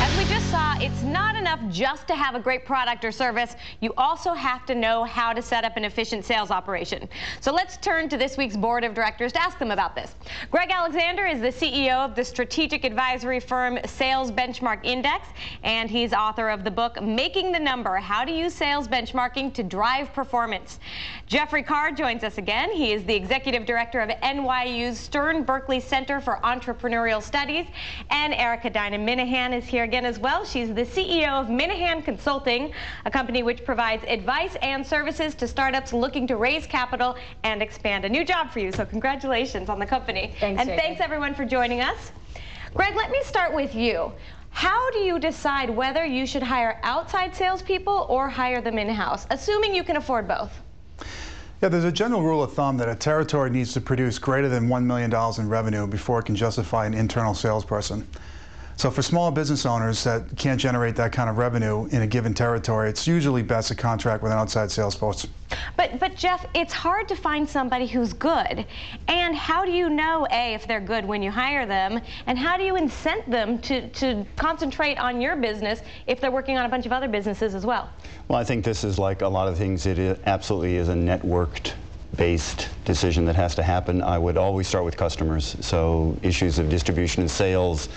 As we just saw, it's not enough just to have a great product or service. You also have to know how to set up an efficient sales operation. So let's turn to this week's board of directors to ask them about this. Greg Alexander is the CEO of the strategic advisory firm Sales Benchmark Index, and he's author of the book Making the Number: How to Use Sales Benchmarking to Drive Performance. Jeffrey Carr joins us again. He is the executive director of NYU's Stern Berkeley Center for Entrepreneurial Studies, and Erica Duignan-Minnihan is here again as well. She's the CEO of Minnihan Consulting, a company which provides advice and services to startups looking to raise capital and expand. A new job for you, so congratulations on the company. Thanks, and thanks everyone for joining us. Greg, let me start with you. How do you decide whether you should hire outside salespeople or hire them in-house, assuming you can afford both? Yeah, there's a general rule of thumb that a territory needs to produce greater than $1 million in revenue before it can justify an internal salesperson. So for small business owners that can't generate that kind of revenue in a given territory, it's usually best to contract with an outside sales force. But Jeff, it's hard to find somebody who's good. And how do you know, A, if they're good when you hire them, and how do you incent them to concentrate on your business if they're working on a bunch of other businesses as well? Well, I think this is like a lot of things. It absolutely is a networked-based decision that has to happen. I would always start with customers. So issues of distribution and sales.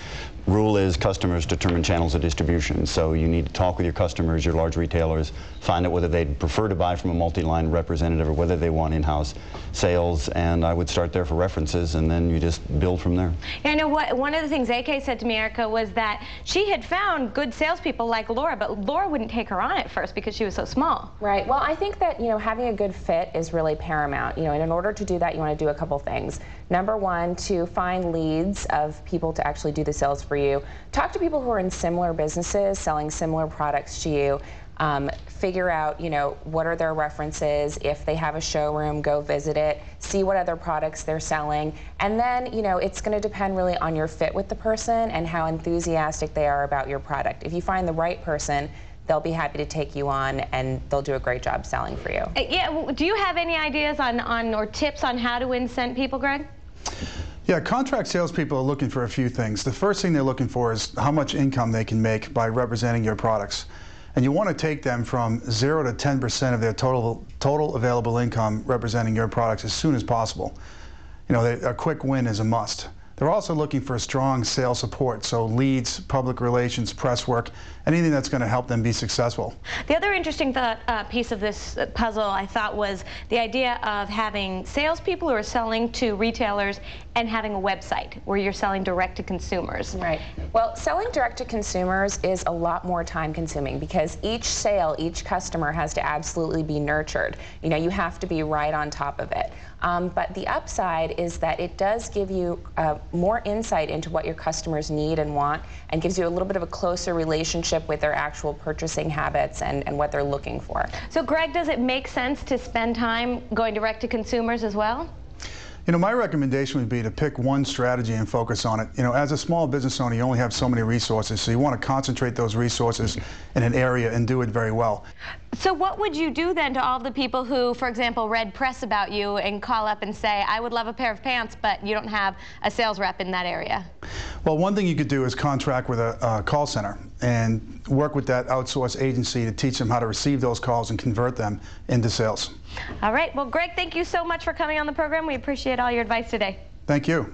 Rule is customers determine channels of distribution. So you need to talk with your customers, your large retailers, find out whether they'd prefer to buy from a multi-line representative or whether they want in-house sales. And I would start there for references, and then you just build from there. Yeah, I know one of the things AK said to me, Erica, was that she had found good salespeople like Laura, but Laura wouldn't take her on at first because she was so small. Right. Well, I think that, having a good fit is really paramount. And in order to do that, you want to do a couple things. Number one, to find leads of people to actually do the sales for you. Talk to people who are in similar businesses, selling similar products to you. Figure out, what are their references. If they have a showroom, go visit it. See what other products they're selling. And then, it's going to depend really on your fit with the person and how enthusiastic they are about your product. If you find the right person, they'll be happy to take you on, and they'll do a great job selling for you. Yeah. Do you have any ideas or tips on how to incent people, Greg? Yeah, contract salespeople are looking for a few things. The first thing they're looking for is how much income they can make by representing your products. And you want to take them from 0 to 10% of their total available income representing your products as soon as possible. A quick win is a must. They're also looking for strong sales support, so leads, public relations, press work, anything that's going to help them be successful. The other interesting piece of this puzzle, I thought, was the idea of having salespeople who are selling to retailers and having a website where you're selling direct to consumers. Right. Well, selling direct to consumers is a lot more time consuming because each sale, each customer has to absolutely be nurtured. You have to be right on top of it. But the upside is that it does give you more insight into what your customers need and want, and gives you a little bit of a closer relationship with their actual purchasing habits and what they're looking for. So Greg, does it make sense to spend time going direct to consumers as well? My recommendation would be to pick one strategy and focus on it. As a small business owner, you only have so many resources, so you want to concentrate those resources in an area and do it very well. So what would you do then to all the people who, for example, read press about you and call up and say, I would love a pair of pants, but you don't have a sales rep in that area? Well, one thing you could do is contract with a call center and work with that outsourced agency to teach them how to receive those calls and convert them into sales. All right. Well, Greg, thank you so much for coming on the program. We appreciate all your advice today. Thank you.